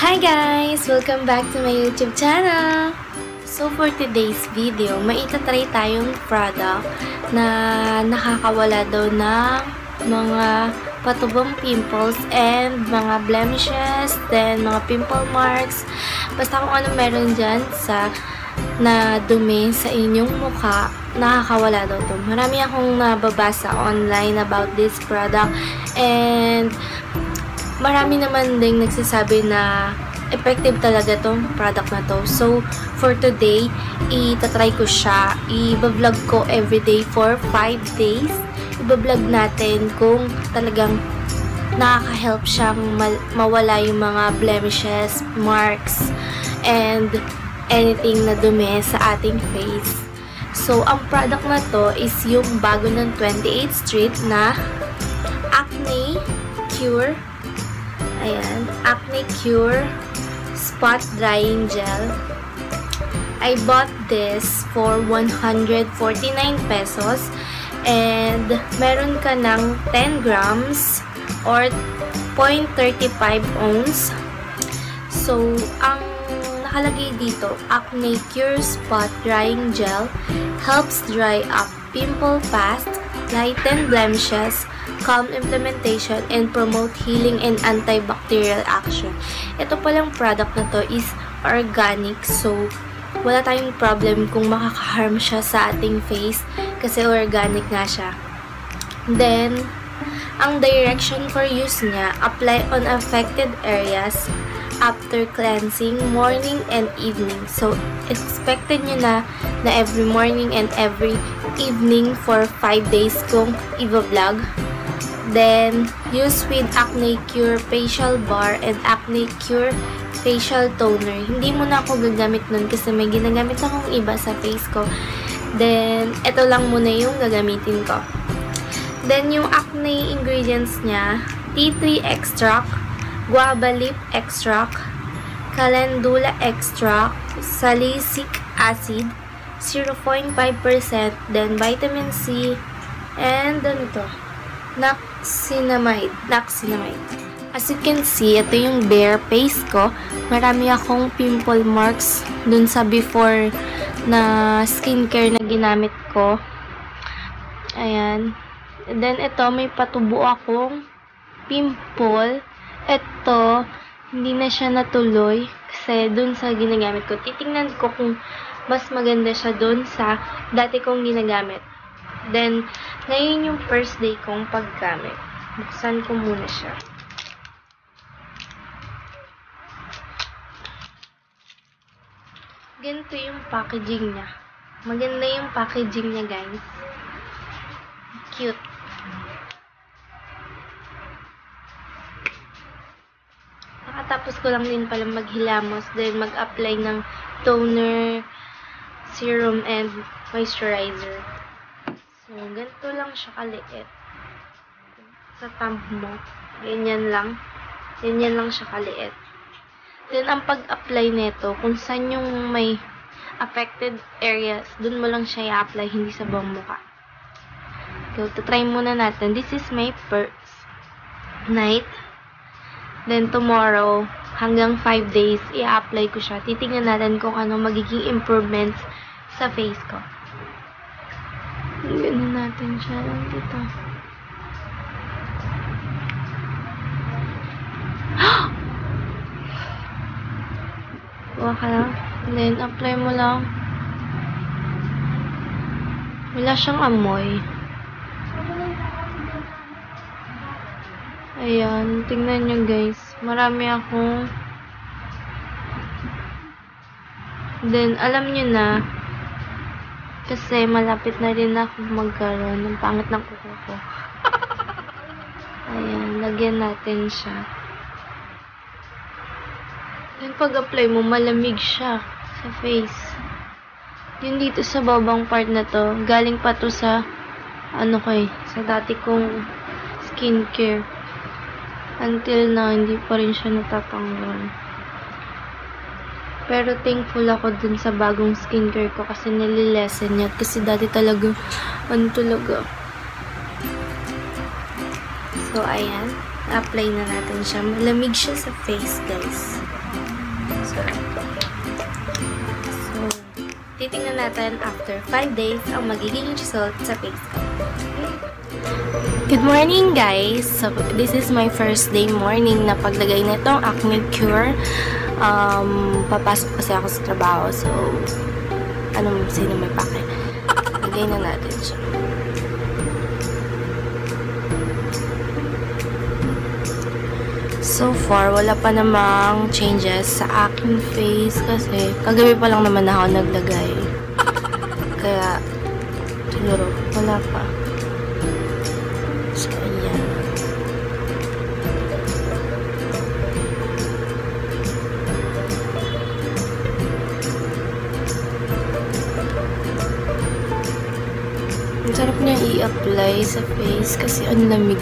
Hi guys! Welcome back to my YouTube channel! So for today's video, may itatry tayong product na nakakawala daw ng mga patubong pimples and mga blemishes, then mga pimple marks, basta kung ano meron dyan na dumi sa inyong mukha, nakakawala daw to. Marami akong nababasa online about this product and marami naman ding nagsasabi na effective talaga tong product na to. So, for today, itatry ko siya. I-vlog ko everyday for 5 days. I-vlog natin kung talagang nakaka-help siyang mawala yung mga blemishes, marks, and anything na dumi sa ating face. So, ang product na to is yung bago ng 28th Street na Acne Cure. Ayan, Acne Cure Spot Drying Gel. I bought this for 149 pesos and meron ka ng 10 grams or 0.35 ounce. So, ang nakalagay dito, Acne Cure Spot Drying Gel helps dry up pimple fast, lighten blemishes, calm implementation, and promote healing and antibacterial action. Ito palang product na to is organic, so wala tayong problem kung makaka-harm siya sa ating face kasi organic nga siya. Then, ang direction for use niya, apply on affected areas after cleansing, morning and evening. So, expected nyo na every morning and every evening for 5 days kung i-vlog. Then, use with Acne Cure Facial Bar and Acne Cure Facial Toner. Hindi mo na ako gagamit nun kasi may ginagamit akong iba sa face ko. Then, ito lang muna yung gagamitin ko. Then, yung acne ingredients niya, tea tree extract, guava leaf extract, calendula extract, salicylic acid, 0.5%, then vitamin C, and ano to? Niacinamide. As you can see, ito yung bare face ko. Marami akong pimple marks dun sa before na skincare na ginamit ko. Ayan. And then, ito, may patubo akong pimple. Ito, hindi na siya natuloy kasi dun sa ginagamit ko. Titingnan ko kung mas maganda siya dun sa dati kong ginagamit. Then, ngayon yung first day kong paggamit. Buksan ko muna siya. Ganito yung packaging niya. Maganda yung packaging niya, guys. Cute. Nakatapos ko lang din pala maghilamos, then mag-apply ng toner, serum, and moisturizer. So, ganito lang siya kaliit. Sa thumb mo. Ganyan lang. Ganyan lang siya kaliit. Then, ang pag-apply nito, kung saan yung may affected areas, dun mo lang siya i-apply, hindi sa buong mukha. So, try muna natin. This is my first night. Then, tomorrow, hanggang 5 days, i-apply ko siya. Titingnan natin kung ano magiging improvements sa face ko. Ganun natin siya lang dito. Kuha ka lang. Then, apply mo lang. Wala siyang amoy. Ayan. Tingnan nyo, guys. Marami akong then, alam nyo na kasi malapit na rin ako magkaroon ng pangit ng kuko ko. Ayan, lagyan natin siya. Then, pag-apply mo, malamig siya sa face. Yun dito sa babang part na to, galing pa to sa, sa dati kong skincare. Until na, hindi pa rin siya natatanggal. Pero thankful ako dun sa bagong skincare ko kasi nililesen niya. Kasi dati talaga, So, ayan. apply na natin siya. Malamig siya sa face, guys. So, titingnan natin after 5 days ang magiging result sa face ko. Good morning, guys! So, this is my first day morning na paglagay na itong Acne Cure. Papasok kasi ako sa trabaho. So, sino may pake? Lagay na natin siya. So far, wala pa namang changes sa aking face kasi kagabi pa lang naman ako naglagay. Kaya, siguro, wala pa. So, ayan. Ang sarap niya i-apply sa face kasi ang lamig.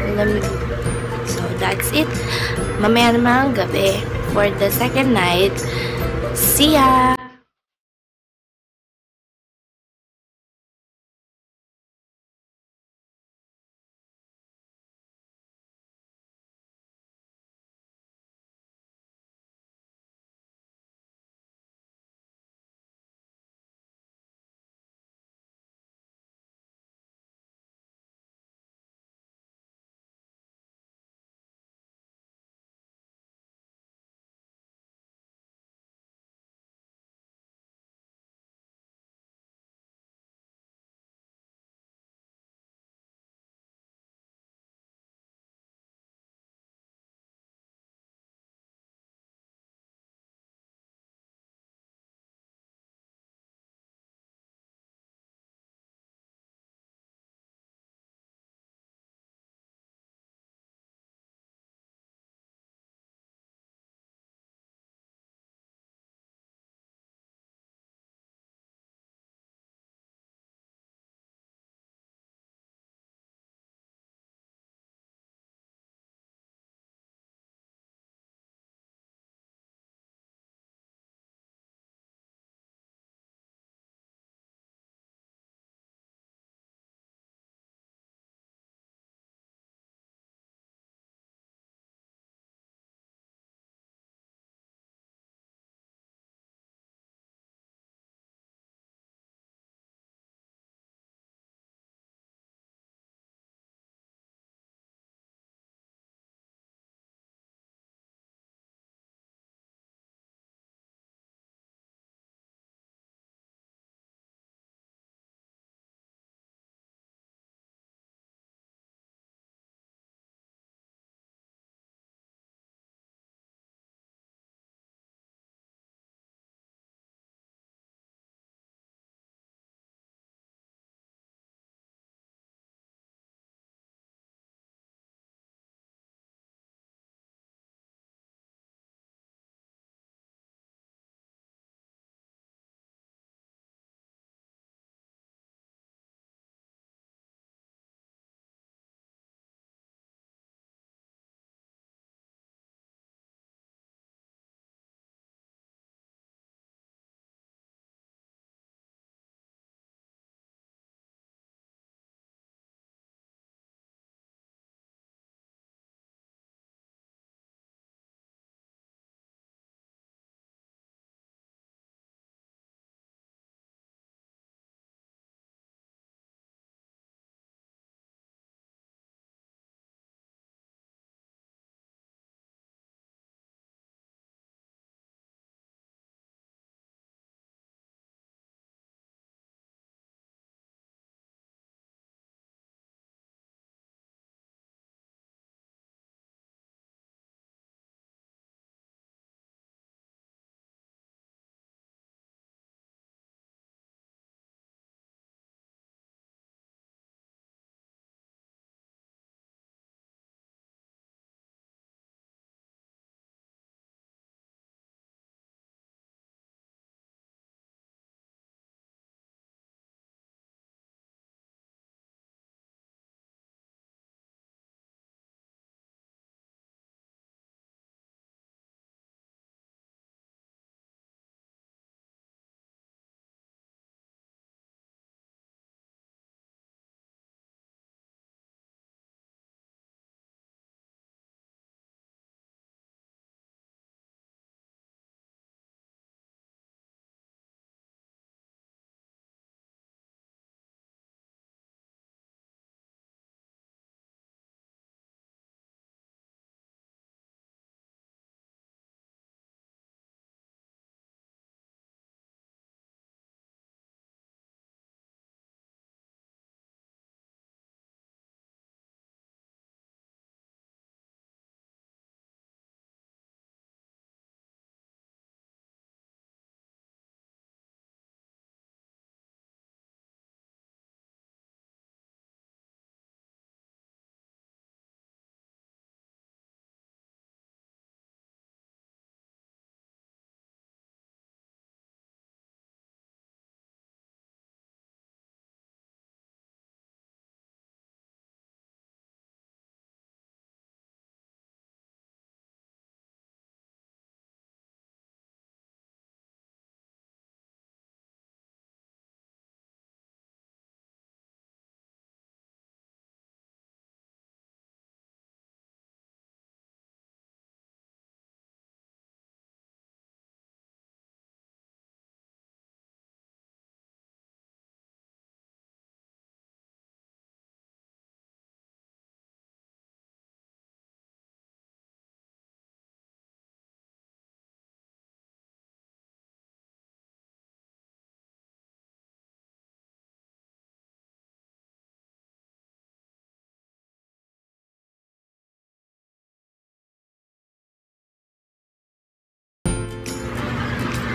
Ang lamig. So, that's it. Mamaya naman gabi for the second night. See ya!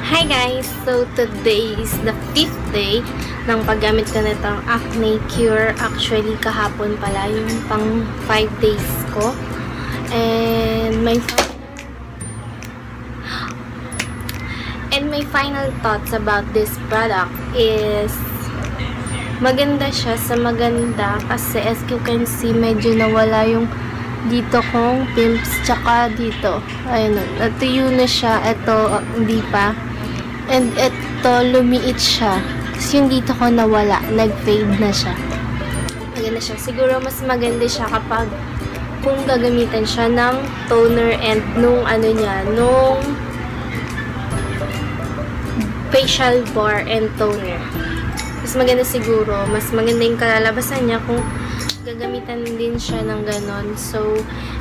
Hi guys! So today is the 5th day ng paggamit ko nitong Acne Cure. Actually, kahapon pala yung pang 5 days ko. And my final thoughts about this product is maganda siya sa maganda kasi as you can see, medyo nawala yung dito kong pimps tsaka dito. Ayun, natuyo na siya. Ito, hindi pa. And ito, lumiit siya. Tapos yung dito ko nawala. Nag-fade na siya. Maganda siya. Siguro mas maganda siya kapag kung gagamitan siya ng toner and nung ano niya, nung facial bar and toner. Mas maganda siguro. Mas maganda yung kalalabasan niya kung gagamitan din siya ng ganon. So,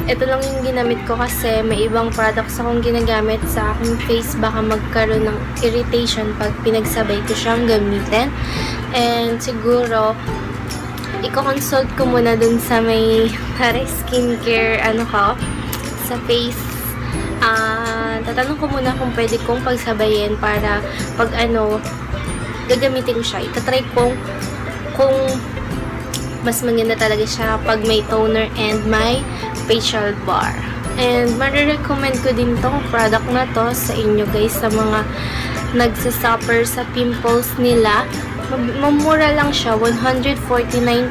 ito lang yung ginamit ko kasi may ibang products akong ginagamit sa aking face. Baka magkaroon ng irritation pag pinagsabay ko siyang gamitin. And siguro, i-consult ko muna dun sa may skincare sa face. Tatanong ko muna kung pwede kong pagsabayin para pag gagamitin ko siya. Itatry kong kung mas maganda talaga siya pag may toner and may facial bar. And marirecommend ko din tong product na to sa inyo guys, sa mga nagsasuffer sa pimples nila. Mamura lang siya, 149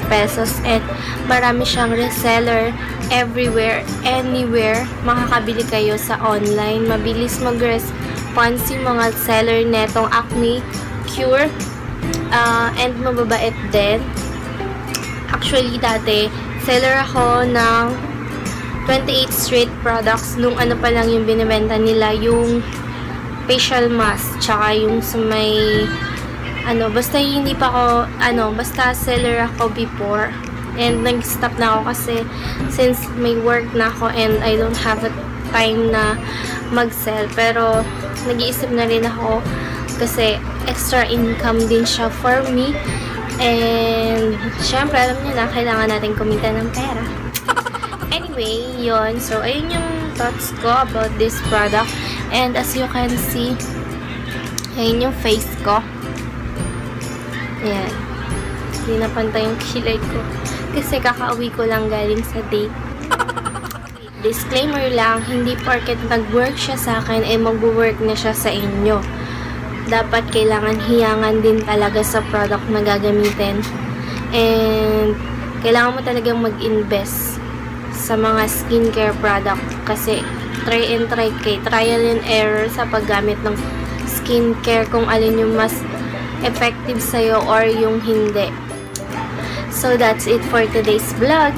pesos, and marami siyang reseller everywhere, anywhere. Makakabili kayo sa online. Mabilis mag-response yung mga seller netong Acne Cure, and mababait din. Actually, dati, seller ako ng 28th Street products nung pa lang yung binibenta nila, yung facial mask, tsaka yung sa may, basta hindi pa ako, basta seller ako before. And nag-stop na ako kasi since may work na ako and I don't have a time na mag-sell. Pero, nag-iisip na rin ako kasi extra income din siya for me. And, syempre, alam niyo na, kailangan natin kumita ng pera. Anyway, yon. So, ayun yung thoughts ko about this product. And, as you can see, ayun yung face ko. Ayan. Hindi na pantay yung kilay ko. Kasi kakauwi ko lang galing sa date. Disclaimer lang, hindi porket nag-work siya sa akin, mag-work na siya sa inyo. Dapat kailangan hiyangan din talaga sa product na gagamitin. And kailangan mo talagang mag-invest sa mga skincare product kasi try and try trial and error sa paggamit ng skincare kung alin yung mas effective sa'yo or yung hindi. So that's it for today's vlog.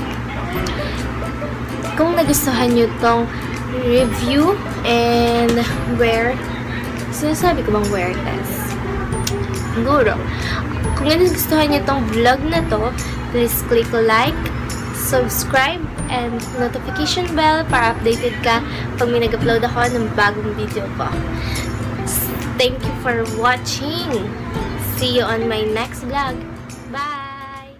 Kung nagustuhan nyo tong review and sinasabi ko bang wear test? Siguro. Kung nagustuhan niyo tong vlog na to, please click like, subscribe, and notification bell para updated ka pag may nag-upload ako ng bagong video ko. Thank you for watching. See you on my next vlog. Bye!